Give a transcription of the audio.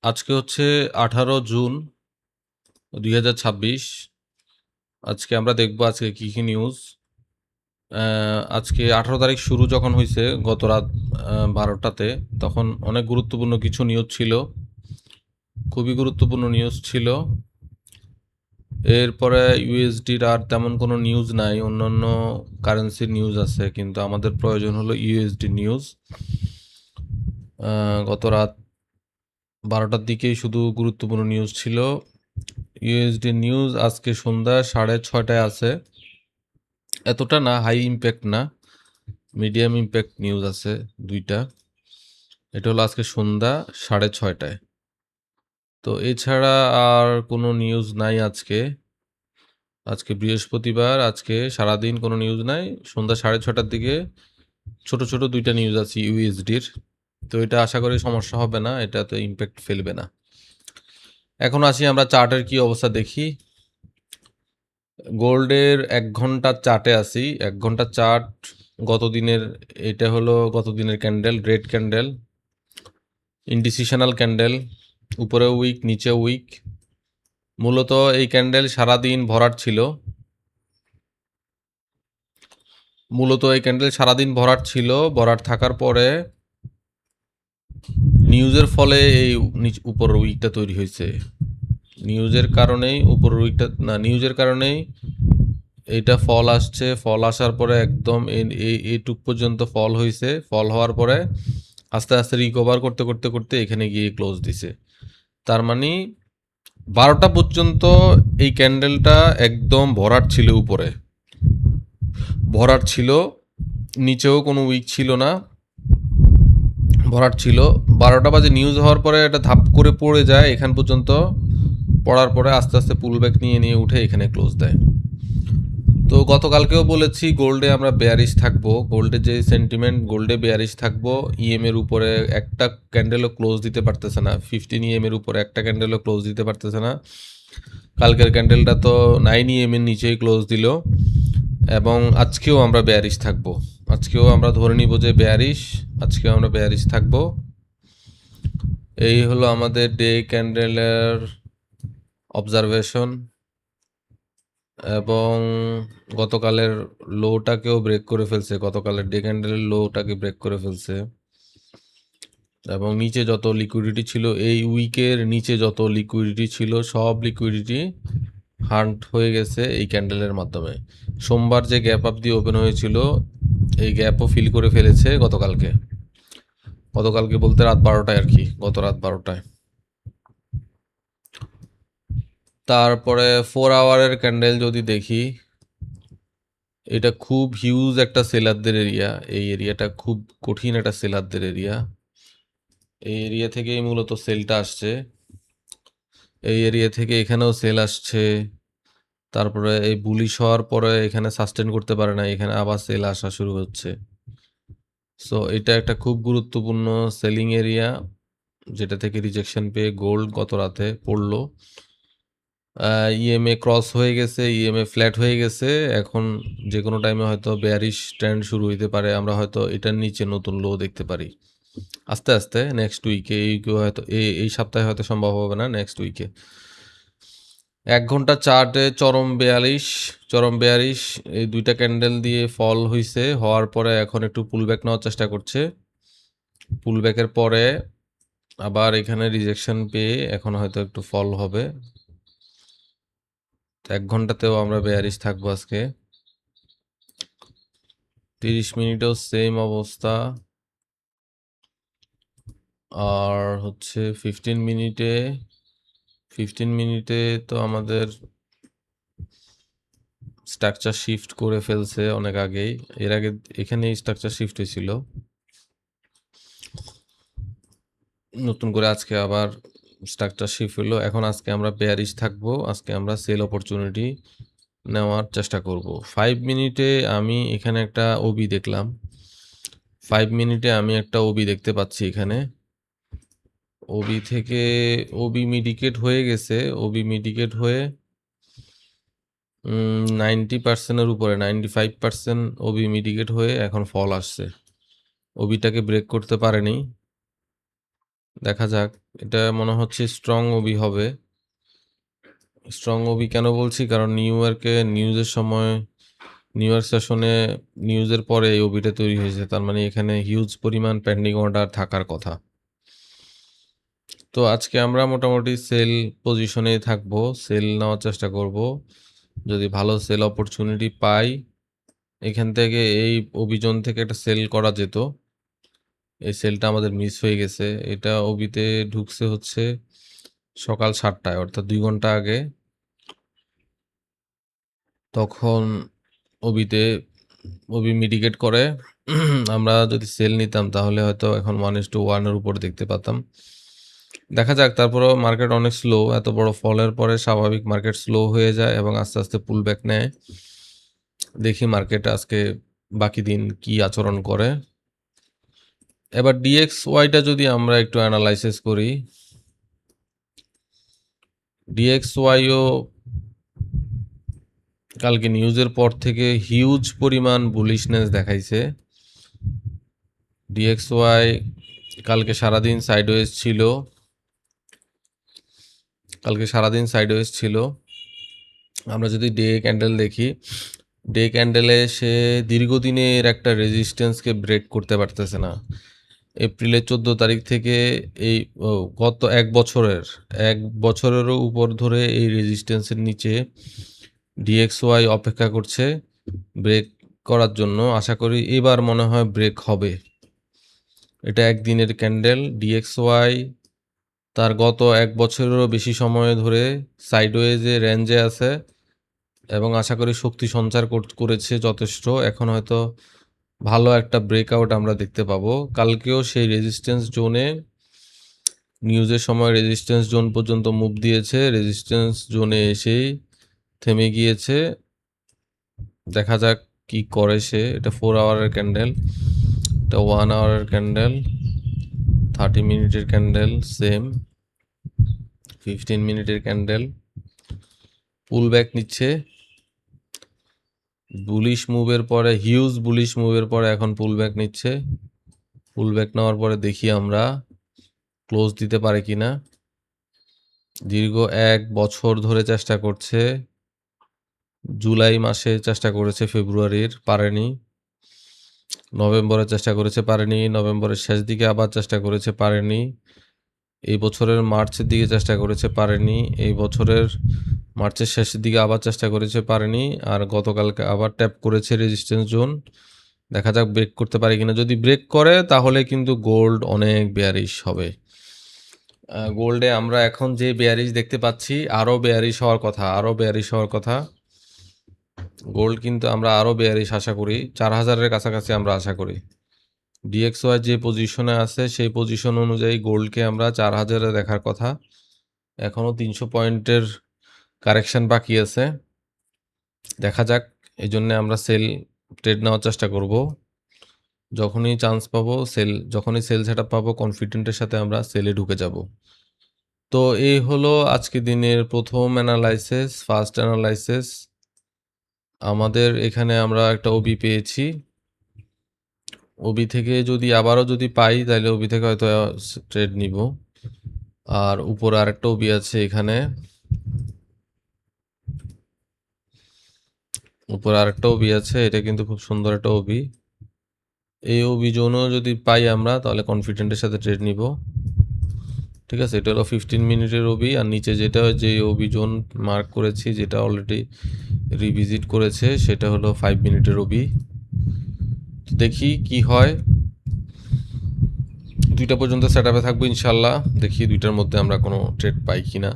আজকে হচ্ছে 18 জুন 2026। আজকে আমরা দেখব আজকে কি কি নিউজ। আজকে 18 তারিখ শুরু যখন হয়েছে গত রাত 12টাতে, তখন অনেক গুরুত্বপূর্ণ কিছু নিউজ ছিল, খুবই গুরুত্বপূর্ণ নিউজ ছিল। এরপরে ইউএসডির আর তেমন কোনো নিউজ নাই, অন্যান্য কারেন্সির নিউজ আছে, কিন্তু আমাদের প্রয়োজন হলো ইউএসডি নিউজ। গত রাত 12টার দিকেই শুধু গুরুত্বপূর্ণ নিউজ ছিল। ইউএসডি নিউজ আজকে সন্ধ্যা 6:30টায় আছে। এতটা না, হাই ইম্প্যাক্ট না, মিডিয়াম ইম্প্যাক্ট নিউজ আছে দুইটা। এটা হলো আজকে সন্ধ্যা 6:30টায়। তো এছাড়া আর কোনো নিউজ নাই আজকে। আজকে বৃহস্পতিবার, আজকে সারাদিন কোনো নিউজ নাই। সন্ধ্যা 6:30টার দিকে ছোট ছোট দুইটা নিউজ আছে ইউএসডির। তো এটা আশা করি সমস্যা হবে না, এটা তো ইম্প্যাক্ট ফেলবে না। এখন আসি আমরা চার্টের কি অবস্থা দেখি। গোল্ডের 1 ঘন্টার চার্টে আসি। 1 ঘন্টার চার্ট গত দিনের, এটা হলো গত দিনের ক্যান্ডেল, রেড ক্যান্ডেল, ইনডিসিশনাল ক্যান্ডেল, উপরে উইক নিচে উইক। মূলত এই ক্যান্ডেল সারাদিন ভরাট ছিল। ভরাট থাকার পরে নিউজের ফলে এই উপর উইকটা তৈরি হয়েছে। নিউজের কারণেই এইটা ফল আসছে। ফল আসার পরে একদম এইটুক পর্যন্ত ফল হয়েছে। ফল হওয়ার পরে আস্তে আস্তে রিকভার করতে করতে করতে এখানে গিয়ে ক্লোজ দিছে। তার মানে 12টা পর্যন্ত এই ক্যান্ডেলটা একদম ভরাট ছিল, উপরে ভরাট ছিল, নিচেও কোনো উইক ছিল না, ভরাট ছিল। 12টা বাজে নিউজ হওয়ার পরে এটা ধাপ করে পড়ে যায় এখান পর্যন্ত। পড়ার পরে আস্তে আস্তে পুলব্যাক নিয়ে উঠে এখানে ক্লোজ দেয়। তো গতকালকেও বলেছি গোল্ডে আমরা বেয়ারিশ থাকবো। গোল্ডে যে সেন্টিমেন্ট, গোল্ডে বেয়ারিশ থাকবো। ইএম এর উপরে একটা ক্যান্ডেলও ক্লোজ দিতে পারতেছে না। 15 ইএম এর উপরে একটা ক্যান্ডেলও ক্লোজ দিতে পারতেছে না। কালকের ক্যান্ডেলটা তো 9 ইএম এর নিচেই ক্লোজ দিল। এবং আজকেও আমরা বেয়ারিশ থাকবো। আজকেও আমরা ধরে নিব যে আজকেও আমরা বেয়ারিশ থাকবো। এই হলো আমাদের ডে ক্যান্ডেলের অবজারভেশন। এবং গতকালের লোটাকেও ব্রেক করে ফেলছে, গতকালের ডে ক্যান্ডেলের লোটাকে ব্রেক করে ফেলছে। এবং নিচে যত লিকুইডিটি ছিল, এই উইকের নিচে যত লিকুইডিটি ছিল, সব লিকুইডিটি হান্ট হয়ে গেছে এই ক্যান্ডেলের মাধ্যমে। সোমবার যে গ্যাপ আপ দিয়ে ওপেন হয়েছিল, এই গ্যাপও ফিল করে ফেলেছে গতকালকে বলতে রাত 12টায় আর কি, গত রাত 12টায়। তারপরে 4 আওয়ারের ক্যান্ডেল যদি দেখি, এটা খুব হিউজ একটা সেলারদের এরিয়া। এই এরিয়াটা খুব কঠিন একটা সেলারদের এরিয়া। এই এরিয়া থেকেই মূলত সেলটা আসছে। এই এরিয়া থেকে এখানেও সেল আসছে। তারপরে এই বুলিশ হওয়ার পরে এখানে সাস্টেন করতে পারে না, এখানে আবার সেল আসা শুরু হচ্ছে। সো এটা একটা খুব গুরুত্বপূর্ণ সেলিং এরিয়া, যেটা থেকে রিজেকশন পেয়ে গোল্ড গত রাতে পড়লো। ইএমএ ক্রস হয়ে গেছে, ইএমএ ফ্ল্যাট হয়ে গেছে। এখন যে কোনো টাইমে হয়তো বেয়ারিশ ট্রেন্ড শুরু হইতে পারে। আমরা হয়তো এটার নিচে নতুন লো দেখতে পারি আস্তে আস্তে নেক্সট উইকে। হয়তো এই সপ্তাহে হয়তো সম্ভব হবে না, নেক্সট উইকে। 1 ঘন্টা চার্টে চরম বেয়ারিশ এই দুইটা ক্যান্ডেল দিয়ে ফল হয়েছে। হওয়ার পরে এখন একটু পুলব্যাক নেওয়ার চেষ্টা করছে। পুলব্যাকের পরে আবার এখানে রিজেকশন পেয়ে এখন হয়তো একটু ফল হবে। 1 ঘন্টাতেও আমরা বেয়ারিশ থাকবো আজকে। 30 মিনিটেও সেম অবস্থা। আর হচ্ছে 15 মিনিটে তো আমাদের স্ট্রাকচার শিফট করে ফেলছে অনেক আগেই। এর আগে এখানেই স্ট্রাকচার শিফট হয়েছিল, নতুন করে আজকে আবার স্ট্রাকচার শিফট হলো। এখন আজকে আমরা বেয়ারিশ থাকবো। আজকে আমরা সেল অপরচুনিটি নেওয়ার চেষ্টা করব। 5 মিনিটে আমি এখানে একটা ওবি দেখলাম। 5 মিনিটে আমি একটা ওবি দেখতে পাচ্ছি এখানে। ওবি মিডিকেট হয়ে গেছে। ওবি মিডিকেট হয়ে 90%-এর উপরে, 95% ওবি মিডিকেট হয়ে এখন ফল আসছে। ওবিটাকে ব্রেক করতে পারেনি। দেখা যাক। এটা মনে হচ্ছে স্ট্রং ওবি হবে। স্ট্রং ওবি কেন বলছি? কারণ নিউ ইয়র্কে নিউজের সময় নিউ ইয়র্ক সেশনে নিউজের পরে এই ওবিটা তৈরি হয়েছে। তার মানে এখানে হিউজ পরিমাণ পেন্ডিং অর্ডার থাকার কথা। তো আজকে আমরা মোটামুটি সেল পজিশনেই থাকবো, সেল নেওয়ার চেষ্টা করব। যদি ভালো সেল অপরচুনিটি পাই, এখান থেকে এই ওবি-জোন থেকে একটা সেল করা যেত। এই সেলটা আমাদের মিস হয়ে গেছে। এটা ওবিতে ঢুকছে হচ্ছে সকাল 7টায়, অর্থাৎ 2 ঘন্টা আগে। তখন ওবিতে ওবি মিটিগেট করে আমরা যদি সেল নিতাম তাহলে হয়তো এখন 1:1 এর উপর দেখতে পাতাম। দেখা যাক। তারপরেও মার্কেট অনেক স্লো। এত বড় ফলের পরে স্বাভাবিক মার্কেট স্লো হয়ে যায় এবং আস্তে আস্তে পুল ব্যাক নেয়। দেখি মার্কেট আজকে বাকি দিন কি আচরণ করে। এবার ডিএক্সওয়াইটা যদি আমরা একটু অ্যানালাইসিস করি, ডিএক্সওয়াইও কালকে নিউজের পর থেকে হিউজ পরিমাণ বুলিশনেস দেখাইছে। ডিএক্সওয়াই কালকে সারাদিন সাইডওয়েজ ছিল। আমরা যদি ডে ক্যান্ডেল দেখি, ডে ক্যান্ডেলে সে দীর্ঘদিনের একটা রেজিস্ট্যান্সকে ব্রেক করতে পারতেছে না। এপ্রিলের 14 তারিখ থেকে এই গত এক বছরেরও উপর ধরে এই রেজিস্ট্যান্সের নিচে ডিএক্সওয়াই অপেক্ষা করছে ব্রেক করার জন্য। আশা করি এবার মনে হয় ব্রেক হবে। এটা একদিনের ক্যান্ডেল। ডিএক্সওয়াই তার গত এক বছরেরও বেশি সময় ধরে সাইডওয়েজে রেঞ্জে আছে এবং আশা করি শক্তি সঞ্চার করেছে যথেষ্ট। এখন হয়তো ভালো একটা ব্রেকআউট আমরা দেখতে পাবো। কালকেও সেই রেজিস্ট্যান্স জোনে, নিউজের সময় রেজিস্ট্যান্স জোন পর্যন্ত মুভ দিয়েছে, রেজিস্ট্যান্স জোনে এসেই থেমে গিয়েছে। দেখা যাক কি করে সে। এটা 4 আওয়ারের ক্যান্ডেল, এটা 1 আওয়ারের ক্যান্ডেল, 30 মিনিটের ক্যান্ডেল সেম, 15 মিনিটের ক্যান্ডেল। পুল ব্যাক নিচ্ছে বুলিশ মুভের পরে, হিউজ বুলিশ মুভের পরে এখন পুল ব্যাক নিচ্ছে। পুল ব্যাক নেওয়ার পরে দেখি আমরা ক্লোজ দিতে পারে কিনা। দীর্ঘ 1 বছর ধরে চেষ্টা করছে। জুলাই মাসে চেষ্টা করেছে, ফেব্রুয়ারির পারেনি, নভেম্বরে চেষ্টা করেছে পারেনি, নভেম্বরের শেষ দিকে আবার চেষ্টা করেছে পারেনি, এই বছরের মার্চের দিকে চেষ্টা করেছে পারেনি, এই বছরের মার্চের শেষের দিকে আবার চেষ্টা করেছে পারেনি, আর গতকালকে আবার ট্যাপ করেছে রেজিস্ট্যান্স জোন। দেখা যাক ব্রেক করতে পারে কিনা। যদি ব্রেক করে তাহলে কিন্তু গোল্ড অনেক বেয়ারিশ হবে। গোল্ডে আমরা এখন যে বেয়ারিশ দেখতে পাচ্ছি আরও বেয়ারিশ হওয়ার কথা। গোল্ড কিন্তু আমরা আরও বেয়ারিশ আশা করি, 4000-এর কাছাকাছি আমরা আশা করি। ডিএক্সওয়াই যে পজিশনে আছে সেই পজিশন অনুযায়ী গোল্ডকে আমরা 4000-এ দেখার কথা। এখনও 300 পয়েন্টের কারেকশন বাকি আছে। দেখা যাক। এই জন্যে আমরা সেল ট্রেড নেওয়ার চেষ্টা করব। যখনই চান্স পাবো যখনই সেল সেটআপ পাবো, কনফিডেন্টের সাথে আমরা সেলে ঢুকে যাব। তো এই হলো আজকে দিনের প্রথম অ্যানালাইসিস, ফার্স্ট অ্যানালাইসিস। আমাদের এখানে আমরা একটা ওবি পেয়েছি। ওবি থেকে আবারও যদি পাই তাহলে ওবি থেকে হয়তো ট্রেড নিব। আর উপরে আরেকটা ওবি আছে, এখানে উপরে আরেকটা ওবি আছে। এটা কিন্তু খুব সুন্দর একটা ওবি। এই ওবি জোনও যদি পাই আমরা তাহলে কনফিডেন্টের সাথে ট্রেড নিব। ঠিক আছে, এটা হলো 15 মিনিটের ওবি। আর নিচে যে ওবি জোন মার্ক করেছি, যেটা অলরেডি রিভিজিট করেছে, সেটা হলো 5 মিনিটের ওবি। দেখি কি হয়। 2টা পর্যন্ত সেটআপে থাকবো ইনশাল্লাহ। দেখি 2টার মধ্যে আমরা কোনো ট্রেড পাই কিনা।